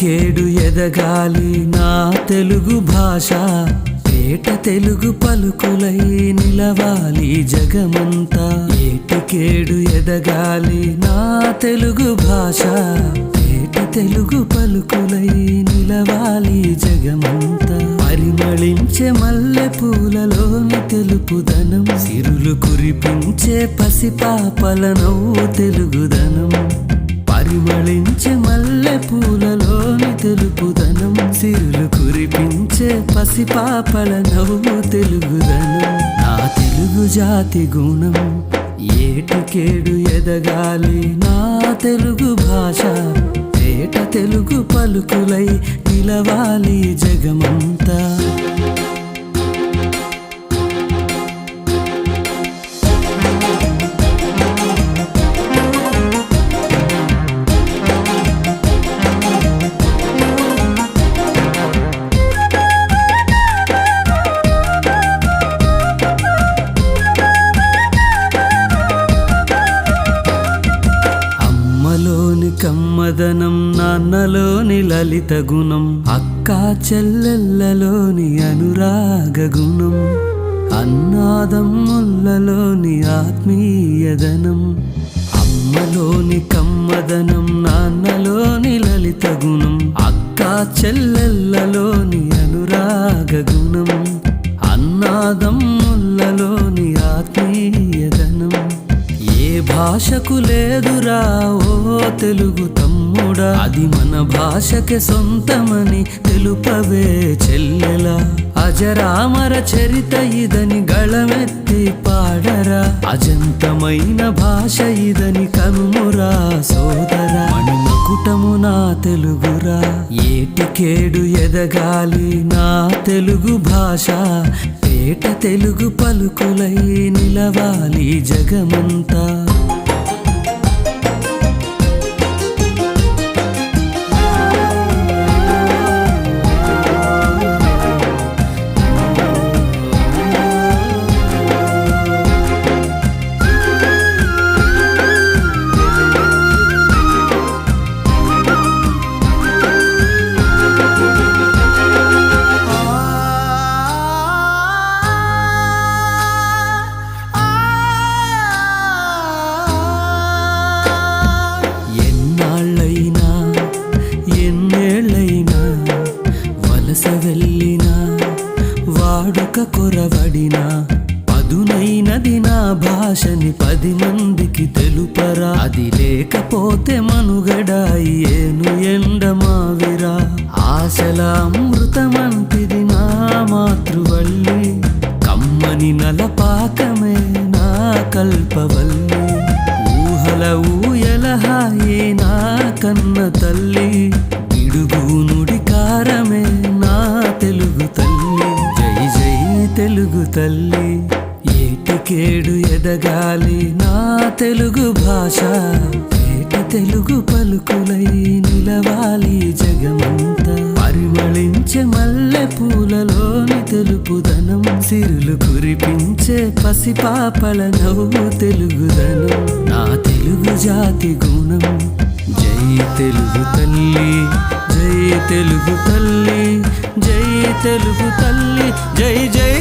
ఏటికేడు ఎదగాలి నా తెలుగు భాష, పేట తెలుగు పలుకులై నిలవాలి జగమంతా. ఏటికేడు ఎదగాలి నా తెలుగు భాష, పేట తెలుగు పలుకులై నిలవాలి జగమంతా. పరిమళించే మల్లె పూలలోని తెలుపుదనం, సిరులు కురిపించే పసిపాపల నవ్వు తెలుగుదనం. పరిమళించే మల్లె పూలలోని తెలుపుదనం, సిరులు కురిపించే పసిపాపల నవ్వు తెలుగుదనం. నా తెలుగు జాతి గుణం, ఏటికేడు ఎదగాలి నా తెలుగు భాష, పేట తెలుగు పలుకులై నిలవాలి జగమంతా. కమ్మదనం, నాన్నలోని లలిత గుణం, అక్కా చెల్లెళ్ళలోని అనురాగ గుణం, అన్నాదమ్ముళ్ళలోని ఆత్మీయదనం. అమ్మలోని కమ్మదనం, నాన్నలోని లలిత గుణం, అక్కా చెల్లెళ్ళలోని అనురాగ గుణం, అన్నాదమ్ముళ్ళలోని ఆత్మీయదనం. ఏ భాషకు లేదురా ఓ తెలుగు తమ్ముడా, అది మన భాషకే సొంతమని తెలుపవే చెల్లెలా. అజరామర చరిత ఇదని గళమెత్తి పాడరా, అజంతమైన భాష ఇదని కనుమురా సోదరా. మణిమకుటము నా తెలుగురా, ఏటికేడు ఎదగాలి నా తెలుగు భాష, పేట తెలుగు పలుకులై నిలవాలి జగమంతా. కొరవడినా పదునైనది నా భాషని 10 మందికి తెలుపరా, అది లేకపోతే మనుగడాయి ఏను ఎండమావిరా. ఆశల అమృతమంతిది నా మాతృవల్లి, కమ్మని నలపాకమే నా కల్పవల్లి. ఊహల ఊయలహాయే నా కన్న తల్లి, ఇడుగు నుడికారమే నా తెలుగు తల్లి. జై జై తెలుగు తల్లి, ఏటికేడు ఎదగాలి నా తెలుగు భాష, పేట తెలుగు పలుకులై నిలవాలి జగమంతా. పరిమళించే మల్లె పూలలోని తెలుపుదనం, సిరులు కురిపించే పసిపాపల నవ్వు తెలుగుదనం. నా తెలుగు జాతి గుణం, జై తెలుగు తల్లి, జై తెలుగు తల్లి, జై తెలుగు తల్లి, జై జై.